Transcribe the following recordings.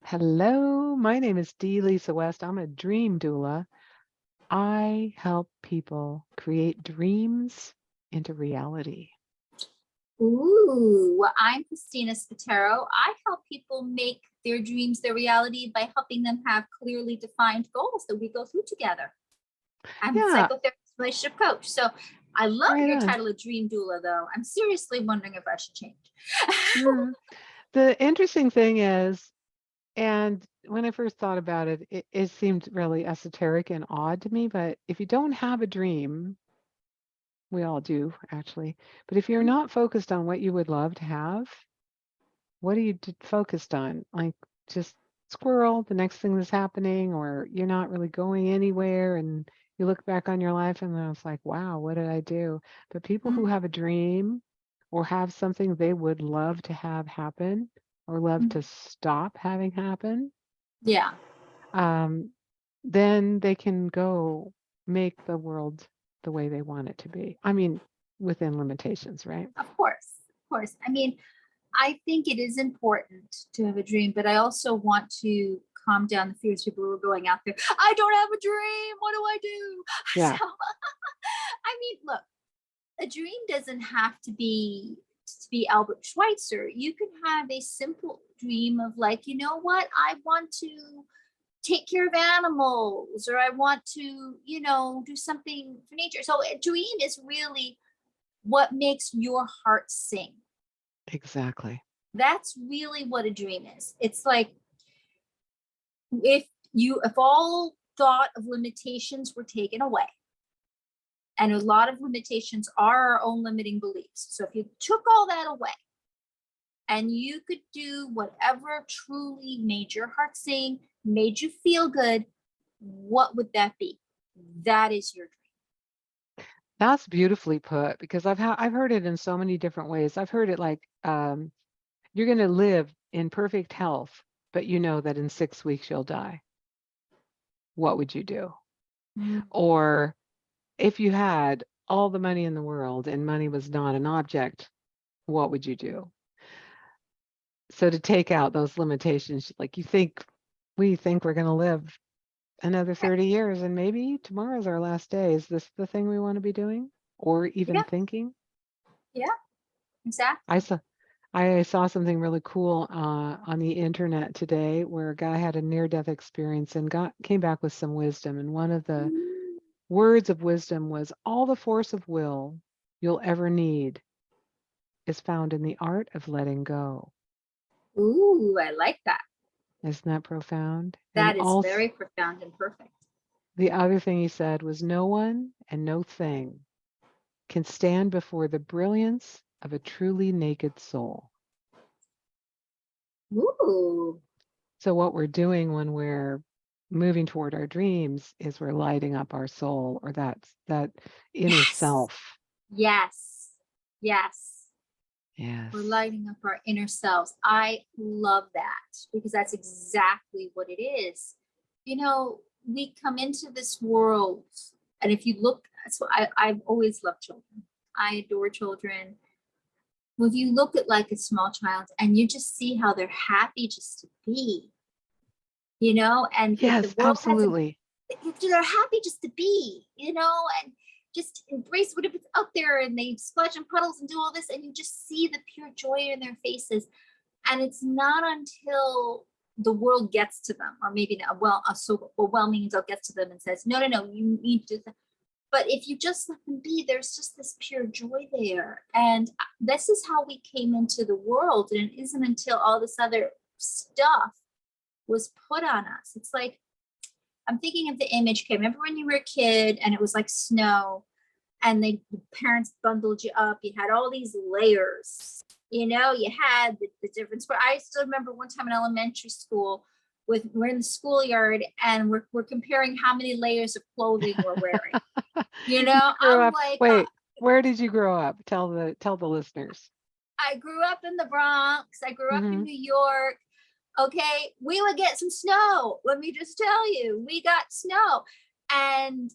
Hello, my name is Dee Lisa West. I'm a dream doula. I help people create dreams into reality. Ooh, well, I'm Christina Spatero. I help people make their dreams their reality by helping them have clearly defined goals that we go through together. I'm a Yeah, psychotherapist, relationship coach. So I love right your on. title of dream doula, though. I'm seriously wondering if I should change. Mm. The interesting thing is, and when I first thought about it, it seemed really esoteric and odd to me. But if you don't have a dream, we all do actually. But if you're not focused on what you would love to have, what are you focused on? Like just squirrel, the next thing that's happening, or you're not really going anywhere and you look back on your life and then it's like, wow, what did I do? But people who have a dream or have something they would love to have happen or love to stop having happen, Yeah, um, then they can go make the world the way they want it to be. I mean, within limitations, right? of course. Of course. I mean, I think it is important to have a dream, but I also want to calm down the fears people who are going out there. I don't have a dream. What do I do? Yeah, So, I mean, look, a dream doesn't have to be Albert Schweitzer. You can have a simple dream of like, you know what, I want to take care of animals, or I want to, do something for nature. So a dream is really what makes your heart sing. exactly. That's really what a dream is. It's like if all thought of limitations were taken away, and a lot of limitations are our own limiting beliefs. So if you took all that away and you could do whatever truly made your heart sing, made you feel good, what would that be? That is your That's beautifully put because I've heard it in so many different ways. I've heard it like you're going to live in perfect health, but you know that in 6 weeks you'll die. What would you do? dream. Or if you had all the money in the world and money was not an object, what would you do? So to take out those limitations, like we think we're going to live another 30 years and maybe tomorrow's our last day. Is this the thing we want to be doing or even Yeah, thinking? yeah, I exactly. saw I saw something really cool on the internet today where a guy had a near-death experience and came back with some wisdom. And one of the Mm. words of wisdom was, "All the force of will you'll ever need is found in the art of letting go." Ooh, I like that. Isn't that profound? And That is also, very profound and perfect. the other thing he said was, "No one and no thing can stand before the brilliance of a truly naked soul." Ooh, So what we're doing when we're moving toward our dreams is we're lighting up our soul or that inner yes, self. yes, yes. We're Yes. lighting up our inner selves. I love that because that's exactly what it is. We come into this world, and if you look, so I've always loved children. I adore children. Well, if you look at like a small child and you just see how they're happy just to be, and if the Yes, world has a, absolutely. if they're happy just to be, and just embrace whatever's out there, and they splash in puddles and do all this, and you just see the pure joy in their faces. And it's not until the world gets to them, or maybe not, well, so overwhelming adult gets to them and says, no, no, no, you need to do that. But if you just let them be, there's just this pure joy there. And this is how we came into the world. And it isn't until all this other stuff was put on us. It's like, I'm thinking of the image. Okay, remember when you were a kid and it was like snow, and the parents bundled you up? You had all these layers. You had the difference. But I still remember one time in elementary school, we're in the schoolyard and we're comparing how many layers of clothing we're wearing. You grew I'm up. like, Wait, where did you grow up? Tell the listeners. I grew up in the Bronx. I grew up in Hmm. New York. Okay, we would get some snow. Let me just tell you, we got snow. And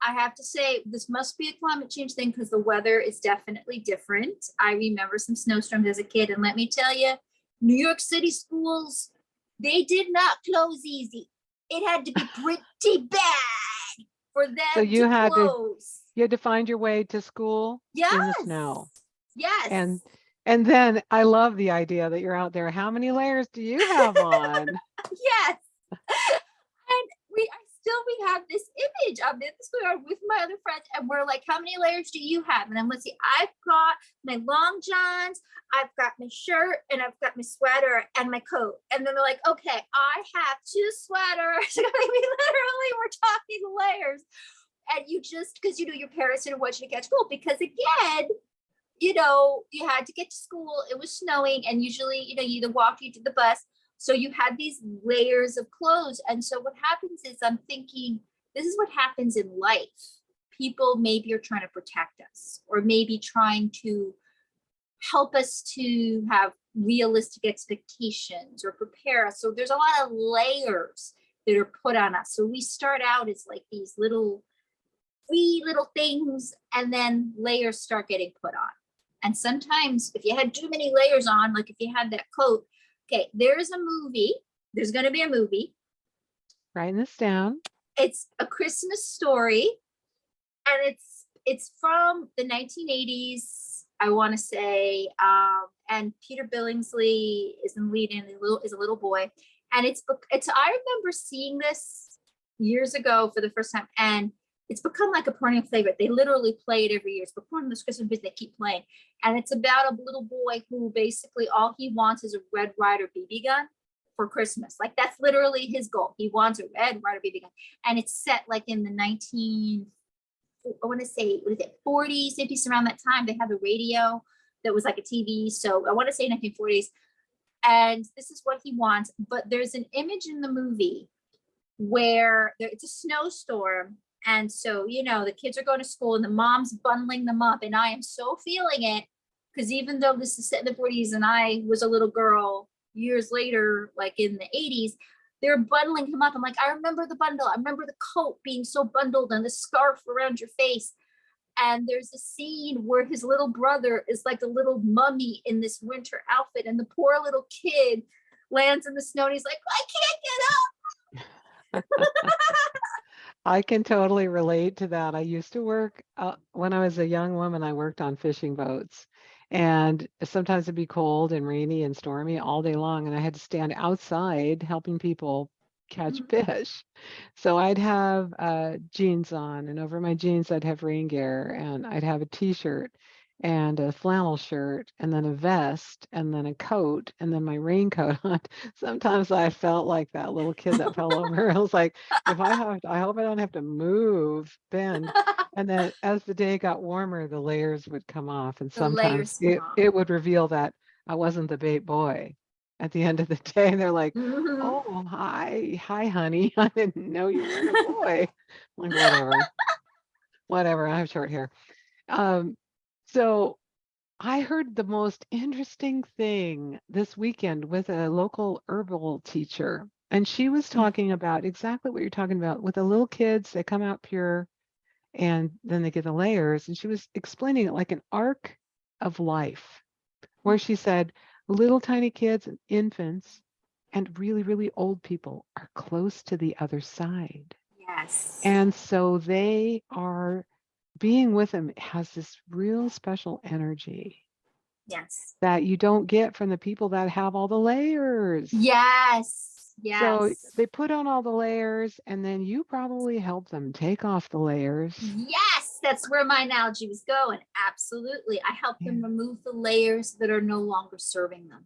I have to say, this must be a climate change thing because the weather is definitely different. I remember some snowstorms as a kid. And let me tell you, New York City schools, They did not close easy. It had to be pretty bad for So them to close. you had to find your way to school in the Yes. snow. Yes. And then I love the idea that you're out there. How many layers do you have on? Yes. And we have this image. I'm in the store with my other friends, and we're like, how many layers do you have? And I'm let's see, I've got my long johns, I've got my shirt, and I've got my sweater and my coat. And then they're like, okay, I have 2 sweaters. I mean, literally, we're talking layers. And you just, because your parents didn't want you to catch cold, because again, you had to get to school, it was snowing, and usually, you either walk, you to the bus. So you had these layers of clothes. And so what happens is, I'm thinking, this is what happens in life. People maybe are trying to protect us, or maybe trying to help us to have realistic expectations or prepare us. So there's a lot of layers that are put on us. So we start out as like these little wee little things, and then layers start getting put on. And sometimes if you had too many layers on, like if you had that coat, okay, there's going to be a movie. Writing this down. It's A Christmas Story, and it's from the 1980s, I want to say, and Peter Billingsley is in the lead, and is a little boy. And it's I remember seeing this years ago for the first time, and it's become like a perennial favorite. They literally play it every year. It's before this Christmas visit, they keep playing. And it's about a little boy who basically all he wants is a Red Ryder BB gun for Christmas. Like that's literally his goal. He wants a Red Ryder BB gun. And it's set like in the 40s, 50s, around that time. They have a radio that was like a TV. So I want to say 1940s. And this is what he wants. But there's an image in the movie where it's a snowstorm. And so, the kids are going to school and the mom's bundling them up. And I am so feeling it, because even though this is set in the 40s and I was a little girl years later, like in the 80s, they're bundling him up. I'm like, I remember the bundle. I remember the coat being so bundled and the scarf around your face. And there's a scene where his little brother is like a little mummy in this winter outfit. And the poor little kid lands in the snow and he's like, I can't get up. I can totally relate to that. I used to work when I was a young woman, I worked on fishing boats. And sometimes it'd be cold and rainy and stormy all day long. And I had to stand outside helping people catch fish. So I'd have jeans on, and over my jeans, I'd have rain gear, and I'd have a t-shirt and a flannel shirt, and then a vest, and then a coat, and then my raincoat on. Sometimes I felt like that little kid that fell over. I was like, I hope I don't have to move, bend. And then as the day got warmer, the layers would come off, and The sometimes layers come off. it would reveal that I wasn't the bait boy at the end of the day. And they're like, oh, hi, honey. I didn't know you weren't a boy. I'm like, whatever. I have short hair. Um, so I heard the most interesting thing this weekend with a local herbal teacher. And she was talking about exactly what you're talking about with the little kids. They come out pure and then they get the layers. And she was explaining it like an arc of life, where she said little tiny kids and infants and really, really old people are close to the other side. Yes. And so they are being with them has this real special energy. Yes. That you don't get from the people that have all the layers. Yes. Yes. So they put on all the layers, and then you probably help them take off the layers. Yes, that's where my analogy was going. Absolutely. I help them remove the layers that are no longer serving them.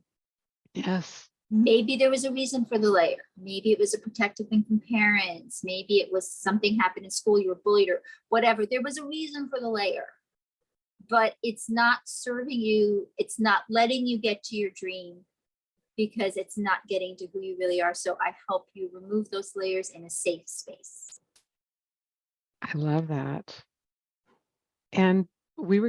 Yes. Maybe there was a reason for the layer. Maybe it was a protective thing from parents. Maybe it was something happened in school, you were bullied or whatever. There was a reason for the layer, but it's not serving you. It's not letting you get to your dream, because it's not getting to who you really are. So I help you remove those layers in a safe space. I love that. And we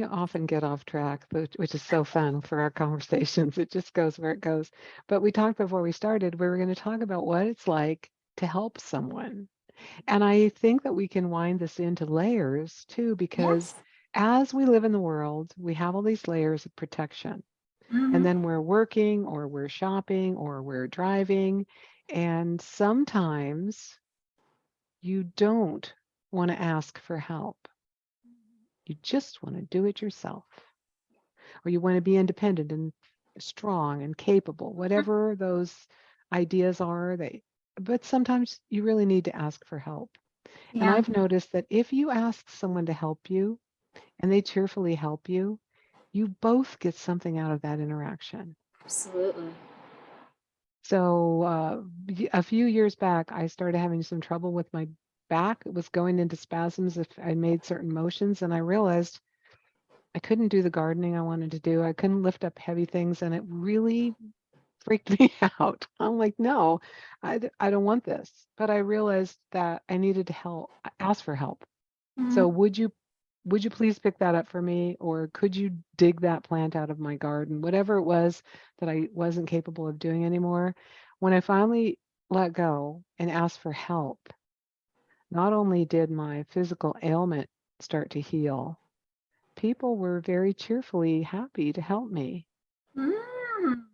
often get off track, which is so fun for our conversations. It just goes where it goes. But we talked before we started, we were going to talk about what it's like to help someone. And I think that we can wind this into layers too, because Yes. as we live in the world, we have all these layers of protection. And Hmm. then we're working or we're shopping or we're driving. And sometimes you don't want to ask for help. You just want to do it yourself, or you want to be independent and strong and capable, whatever those ideas are. But sometimes you really need to ask for help. And Yeah, I've noticed that if you ask someone to help you and they cheerfully help you, you both get something out of that interaction. absolutely. So a few years back, I started having some trouble with my back. It was going into spasms if I made certain motions, and I realized I couldn't do the gardening I wanted to do. I couldn't lift up heavy things, and it really freaked me out. I'm like, no, I don't want this. But I realized that I needed to ask for help. So Mhm. would you please pick that up for me, or could you dig that plant out of my garden? Whatever it was that I wasn't capable of doing anymore. When I finally let go and asked for help, not only did my physical ailment start to heal, people were very cheerfully happy to help me. Mm.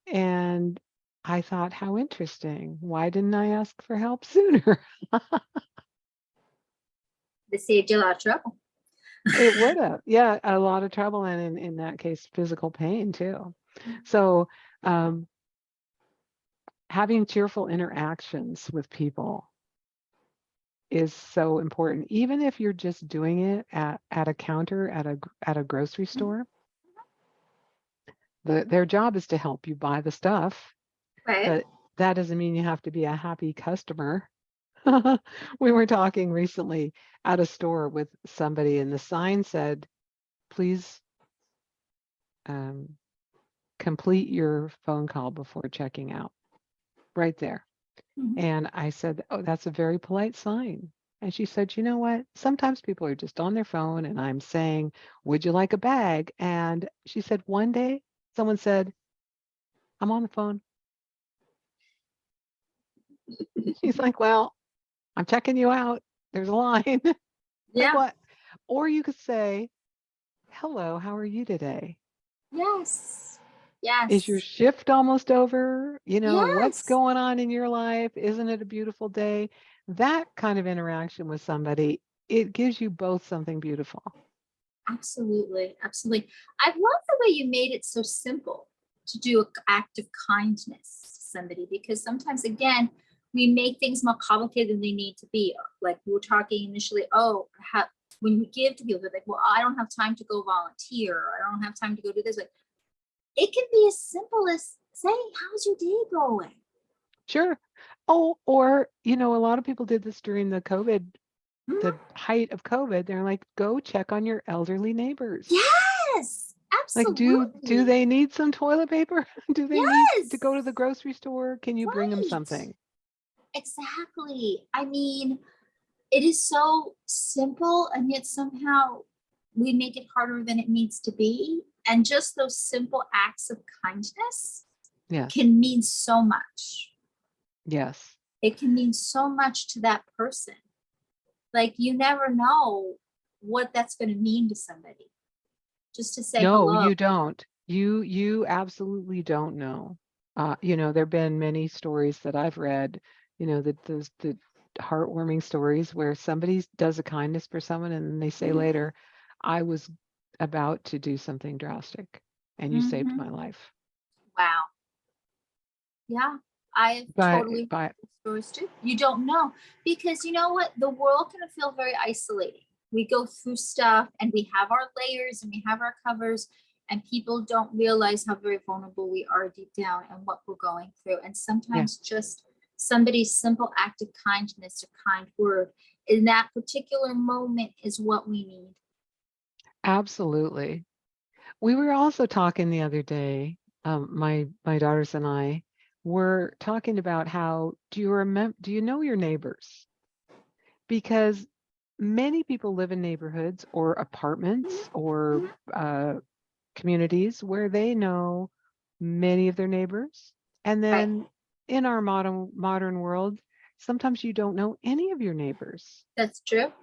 And I thought, how interesting. Why didn't I ask for help sooner? They saved you a lot of trouble. It would have. Yeah, a lot of trouble and in that case, physical pain too. So, um, having cheerful interactions with people is so important. Even if you're just doing it at a counter at a grocery Mhm. store, their job is to help you buy the stuff, Right. but that doesn't mean you have to be a happy customer. We were talking recently at a store with somebody, and the sign said, "Please um, complete your phone call before checking out." Right there. Mhm. And I said, "Oh, that's a very polite sign." And she said, "You know what? Sometimes people are just on their phone, and I'm saying, 'Would you like a bag?'" And she said, one day someone said, "I'm on the phone." She's like, "Well, I'm checking you out. There's a line." Like Yeah. what? Or you could say, "Hello, how are you today? Yes. Is your Yes. shift almost over? What's Yes. going on in your life? Isn't it a beautiful day?" That kind of interaction with somebody, it gives you both something beautiful. Absolutely. Absolutely. I love the way you made it so simple to do an act of kindness to somebody, because sometimes, again, we make things more complicated than they need to be. Like we were talking initially, oh, when we give to people, they're like, well, I don't have time to go volunteer. Or I don't have time to go do this. Like, it can be as simple as saying, how's your day going? Sure. Oh, or, a lot of people did this during the Mhm. height of COVID. They're like, go check on your elderly neighbors. Yes, Like, do absolutely. they need some toilet paper? Do they need to go to Yes, the grocery store? Can you bring them right. something? Exactly. I mean, it is so simple, and yet somehow we make it harder than it needs to be. And just those simple acts of kindness Yes. can mean so much. Yes. It can mean so much to that person. Like, you never know what that's going to mean to somebody. Just to say No, hello. you don't. You absolutely don't know. There've been many stories that I've read, the heartwarming stories where somebody does a kindness for someone and then they say Mhm. later, "I was about to do something drastic and you saved Mhm. my life." Wow. Yeah, I have But totally but heard stories too. You don't know, because you know what? The world can feel very isolating. We go through stuff and we have our layers and we have our covers, and people don't realize how very vulnerable we are deep down and what we're going through. And yeah, sometimes just somebody's simple act of kindness or kind word in that particular moment is what we need. absolutely. We were also talking the other day, my daughters and I were talking about how do you know your neighbors? Because many people live in neighborhoods or apartments or Mhm. uh, communities where they know many of their neighbors. And Right. then in our modern world, sometimes you don't know any of your neighbors. That's true.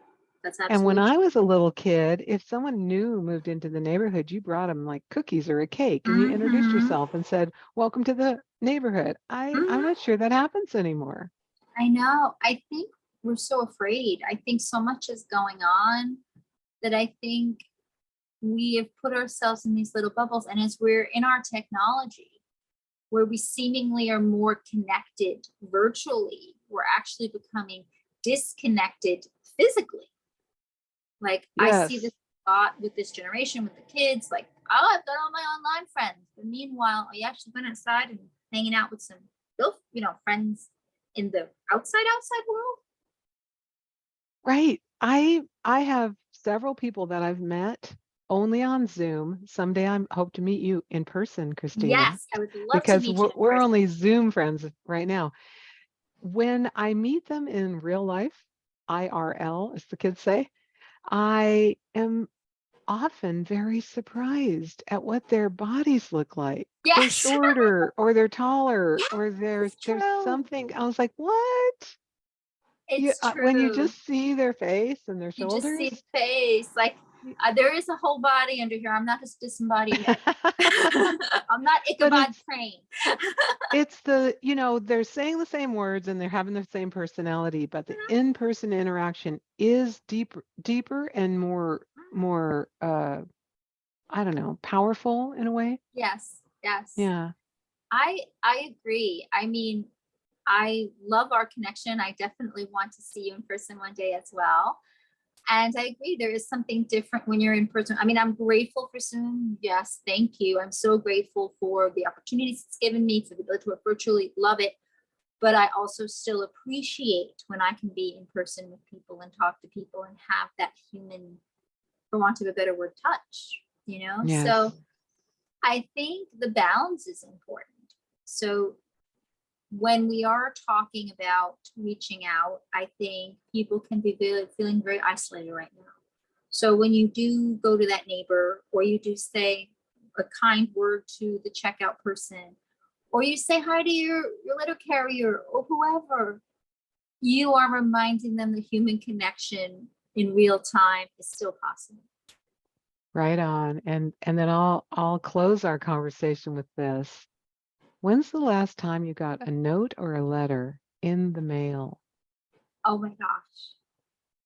That's And when absolutely I true. was a little kid, if someone new moved into the neighborhood, you brought them like cookies or a cake and you introduced Mm-hmm. yourself and said, "Welcome to the neighborhood." I'm not Mm-hmm. sure that happens anymore. I know. I think we're so afraid. I think so much is going on that I think we have put ourselves in these little bubbles. And as we're in our technology, where we seemingly are more connected virtually, we're actually becoming disconnected physically. Like I see this Yes. a lot with this generation, with the kids, like, oh, I've got all my online friends. But meanwhile, are you actually going outside and hanging out with some friends in the outside world? Right. I have several people that I've met only on Zoom. Someday I hope to meet you in person, Christina, Yes, I would love to because meet you in we're person. only Zoom friends right now. When I meet them in real life, IRL, as the kids say, I am often very surprised at what their bodies look like. They're Yes, shorter or they're taller yes, or it's there's true. something I was like, "What?" It's When you true. just see their face and their You just see the shoulders. face. Like y- there is a whole body under here. I'm not just disembodied head. I'm not But Ichabod Crane. it's they're saying the same words and they're having the same personality, but the in-person interaction is deeper and more I don't know, powerful in a way. Yes, yes. Yeah. I agree. I mean, I love our connection. I definitely want to see you in person one day as well. And I agree, there is something different when you're in person. I mean, I'm grateful for Zoom. Yes, thank you. I'm so grateful for the opportunities it's given me, for the ability to work virtually. Love it. But I also still appreciate when I can be in person with people and talk to people and have that human, for want of a better word, touch. So Yes. I think the balance is important. So when we are talking about reaching out, I think people can be feeling very isolated right now. So when you do go to that neighbor, or you do say a kind word to the checkout person, or you say hi to your letter carrier or whoever, you are reminding them the human connection in real time is still possible. Right on. And then I'll close our conversation with this. When's the last time you got a note or a letter in the mail? Oh my gosh.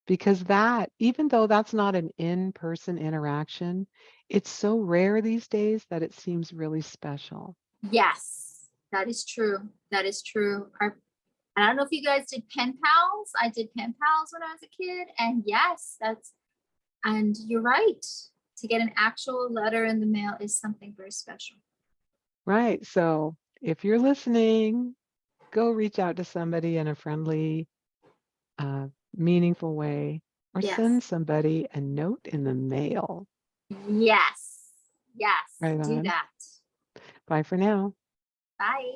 Because that, even though that's not an in-person interaction, it's so rare these days that it seems really special. Yes, that is true. That is true. I don't know if you guys did pen pals. I did pen pals when I was a kid. And yes, and you're right. To get an actual letter in the mail is something very special. Right. So if you're listening, go reach out to somebody in a friendly, uh, meaningful way, or Yes. send somebody a note in the mail. Yes. Yes. Right Do on. that. Bye for now. Bye.